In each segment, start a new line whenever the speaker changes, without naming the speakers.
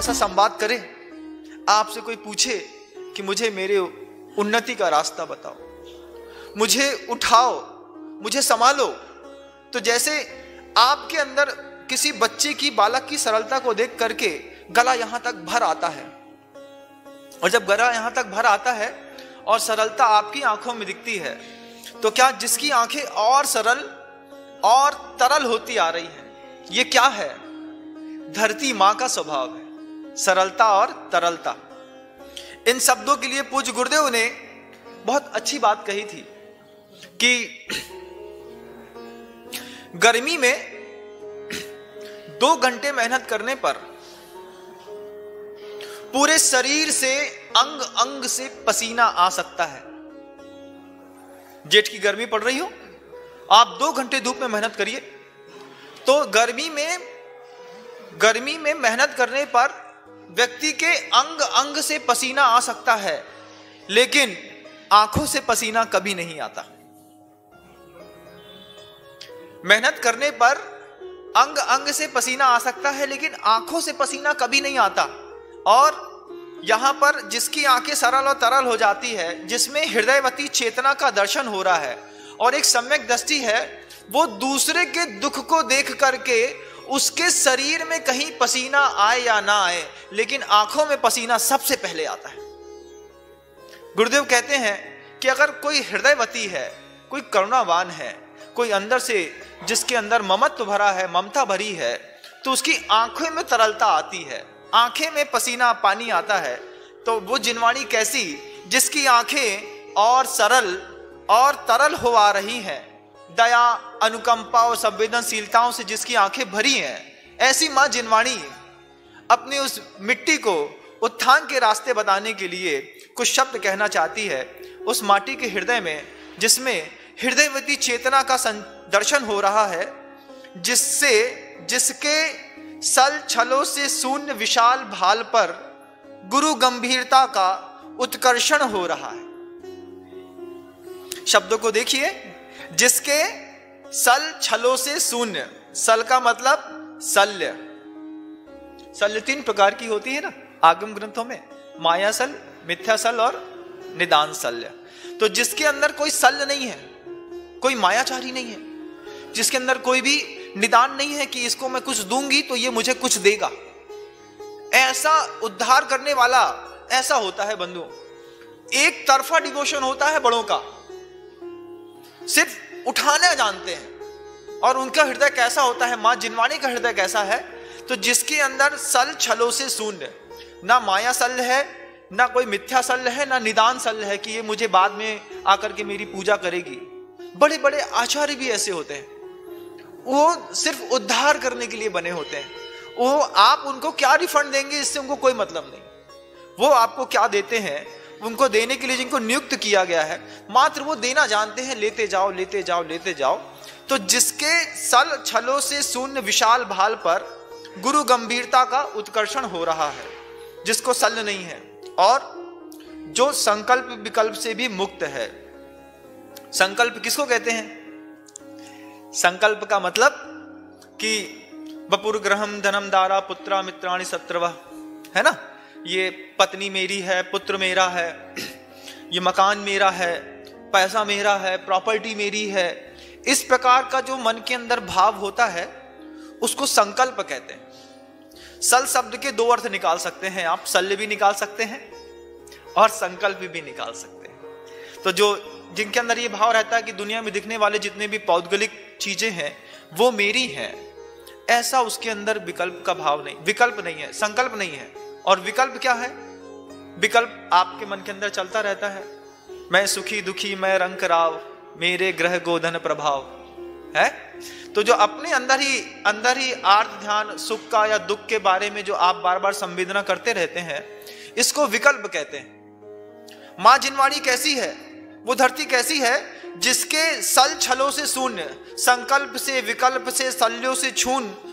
ऐसा संवाद करे, आपसे कोई पूछे कि मुझे मेरे उन्नति का रास्ता बताओ, मुझे उठाओ, मुझे संभालो, तो जैसे आपके अंदर किसी बच्चे की, बालक की सरलता को देख करके गला यहां तक भर आता है, और जब गला यहां तक भर आता है और सरलता आपकी आंखों में दिखती है, तो क्या जिसकी आंखें और सरल और तरल होती आ रही हैं, ये क्या है? धरती मां का स्वभाव है, सरलता और तरलता। इन शब्दों के लिए पूज्य गुरुदेव ने बहुत अच्छी बात कही थी कि गर्मी में 2 घंटे मेहनत करने पर पूरे शरीर से, अंग अंग से पसीना आ सकता है। जेठ की गर्मी पड़ रही हो, आप 2 घंटे धूप में मेहनत करिए, तो गर्मी में मेहनत करने पर व्यक्ति के अंग अंग से पसीना आ सकता है, लेकिन आंखों से पसीना कभी नहीं आता। मेहनत करने पर अंग अंग से पसीना आ सकता है, लेकिन आंखों से पसीना कभी नहीं आता। और यहां पर जिसकी आंखें सरल और तरल हो जाती है, जिसमें हृदयवती चेतना का दर्शन हो रहा है और एक सम्यक दृष्टि है, वो दूसरे के दुख को देख करके उसके शरीर में कहीं पसीना आए या ना आए, लेकिन आंखों में पसीना सबसे पहले आता है। गुरुदेव कहते हैं कि अगर कोई हृदयवती है, कोई करुणावान है, कोई अंदर से जिसके अंदर ममत्व भरा है, ममता भरी है, तो उसकी आंखों में तरलता आती है, आंखें में पसीना पानी आता है। तो वो जिनवाणी कैसी, जिसकी आंखें और सरल और तरल हो आ रही हैं, दया, अनुकंपा और संवेदनशीलताओं से जिसकी आंखें भरी हैं, ऐसी मां जिनवाणी अपने उस मिट्टी को उत्थान के रास्ते बताने के लिए कुछ शब्द कहना चाहती है। उस माटी के हृदय में, जिसमें हृदयवती चेतना का दर्शन हो रहा है, जिसके सल छलों से शून्य विशाल भाल पर गुरु गंभीरता का उत्कर्षण हो रहा है। शब्दों को देखिए, जिसके सल छलों से शून्य, सल का मतलब शल्य। शल्य 3 प्रकार की होती है ना आगम ग्रंथों में, माया सल, मिथ्या सल और निदान शल्य। तो जिसके अंदर कोई शल्य नहीं है, कोई मायाचारी नहीं है, जिसके अंदर कोई भी निदान नहीं है कि इसको मैं कुछ दूंगी तो ये मुझे कुछ देगा, ऐसा उद्धार करने वाला ऐसा होता है बंधु। एक तरफा डिवोशन होता है बड़ों का, सिर्फ उठाना जानते हैं। और उनका हृदय कैसा होता है, मां जिनवाणी का हृदय कैसा है, तो जिसके अंदर सल छलों से शून्य, ना माया सल है, ना कोई मिथ्या सल है, ना निदान सल है कि ये मुझे बाद में आकर के मेरी पूजा करेगी। बड़े बड़े आचार्य भी ऐसे होते हैं, वो सिर्फ उद्धार करने के लिए बने होते हैं। वो आप उनको क्या रिफंड देंगे, इससे उनको कोई मतलब नहीं। वो आपको क्या देते हैं, उनको देने के लिए जिनको नियुक्त किया गया है, मात्र वो देना जानते हैं, लेते जाओ लेते जाओ लेते जाओ। तो जिसके सल छलों से शून्य विशाल भाल पर गुरु गंभीरता का उत्कर्षण हो रहा है, जिसको सल नहीं है, और जो संकल्प विकल्प से भी मुक्त है। संकल्प किसको कहते हैं? संकल्प का मतलब कि वपुर ग्रहम धनम दारा पुत्रा मित्राणि शत्रवः, है ना। ये पत्नी मेरी है, पुत्र मेरा है, ये मकान मेरा है, पैसा मेरा है, प्रॉपर्टी मेरी है। इस प्रकार का जो मन के अंदर भाव होता है उसको संकल्प कहते हैं। सल शब्द के 2 अर्थ निकाल सकते हैं आप, शल्य भी निकाल सकते हैं और संकल्प भी निकाल सकते हैं। तो जो जिनके अंदर ये भाव रहता है कि दुनिया में दिखने वाले जितने भी पौद्गलिक चीजें हैं वो मेरी हैं, ऐसा उसके अंदर विकल्प का भाव नहीं, विकल्प नहीं है, संकल्प नहीं है। और विकल्प क्या है? विकल्प आपके मन के अंदर चलता रहता है, मैं सुखी दुखी मैं रंग राव, मेरे ग्रह गोधन प्रभाव है। तो जो अपने अंदर ही आर्त ध्यान सुख का या दुख के बारे में जो आप बार बार संवेदना करते रहते हैं, इसको विकल्प कहते हैं। मां जिनवाणी कैसी है, वो धरती कैसी है, जिसके सल छलों से शून्य, संकल्प से विकल्प से शल्यों से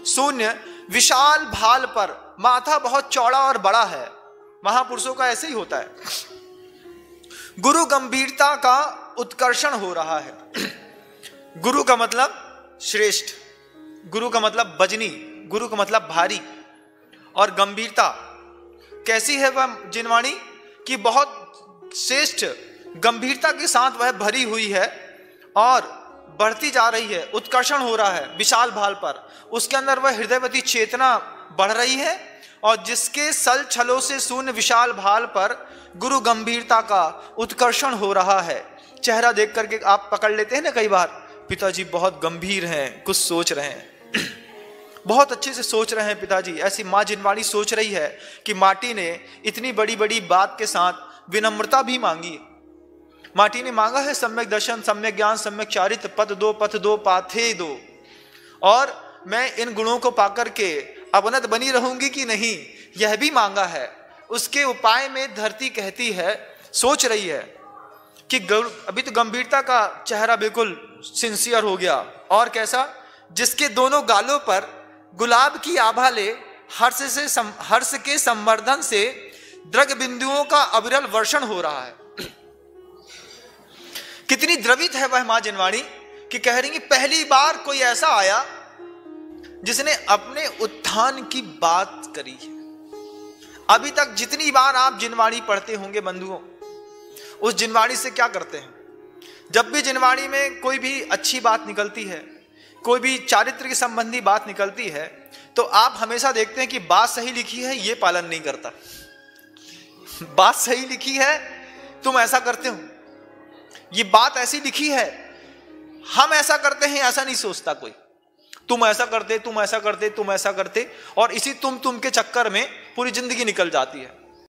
शून्य विशाल भाल पर, माथा बहुत चौड़ा और बड़ा है, महापुरुषों का ऐसे ही होता है, गुरु गंभीरता का उत्कर्षण हो रहा है। गुरु का मतलब श्रेष्ठ, गुरु का मतलब बजनी, गुरु का मतलब भारी, और गंभीरता कैसी है वह जिनवाणी कि बहुत श्रेष्ठ गंभीरता के साथ वह भरी हुई है और बढ़ती जा रही है, उत्कर्षण हो रहा है विशाल भाल पर। उसके अंदर वह हृदयवती चेतना बढ़ रही है और जिसके सल छलों से शून्य विशाल भाल पर गुरु गंभीरता का उत्कर्षण हो रहा है। चेहरा देख करके आप पकड़ लेते हैं ना कई बार, पिताजी बहुत गंभीर हैं, कुछ सोच रहे हैं, बहुत अच्छे से सोच रहे हैं पिताजी। ऐसी माँ जिनवाणी सोच रही है कि माटी ने इतनी बड़ी बड़ी बात के साथ विनम्रता भी मांगी। माटी ने मांगा है सम्यक दर्शन, सम्यक ज्ञान, सम्यक चारित्र, पथ दो पाथे दो, और मैं इन गुणों को पाकर के अवनत बनी रहूंगी कि नहीं, यह भी मांगा है। उसके उपाय में धरती कहती है, सोच रही है कि अभी तो गंभीरता का चेहरा बिल्कुल सिंसियर हो गया, और कैसा, जिसके दोनों गालों पर गुलाब की आभा ले हर्ष के संवर्धन से द्रग बिंदुओं का अविरल वर्षण हो रहा है। कितनी द्रवित है वह मां जिनवाणी कि कह रही है पहली बार कोई ऐसा आया जिसने अपने उत्थान की बात करी है। अभी तक जितनी बार आप जिनवाणी पढ़ते होंगे बंधुओं, उस जिनवाणी से क्या करते हैं, जब भी जिनवाणी में कोई भी अच्छी बात निकलती है, कोई भी चारित्र की संबंधी बात निकलती है, तो आप हमेशा देखते हैं कि बात सही लिखी है, ये पालन नहीं करता। बात सही लिखी है, तुम ऐसा करते हो, ये बात ऐसी लिखी है, हम ऐसा करते हैं, ऐसा नहीं सोचता कोई। तुम ऐसा करते, तुम ऐसा करते, तुम ऐसा करते, और इसी तुम के चक्कर में पूरी जिंदगी निकल जाती है।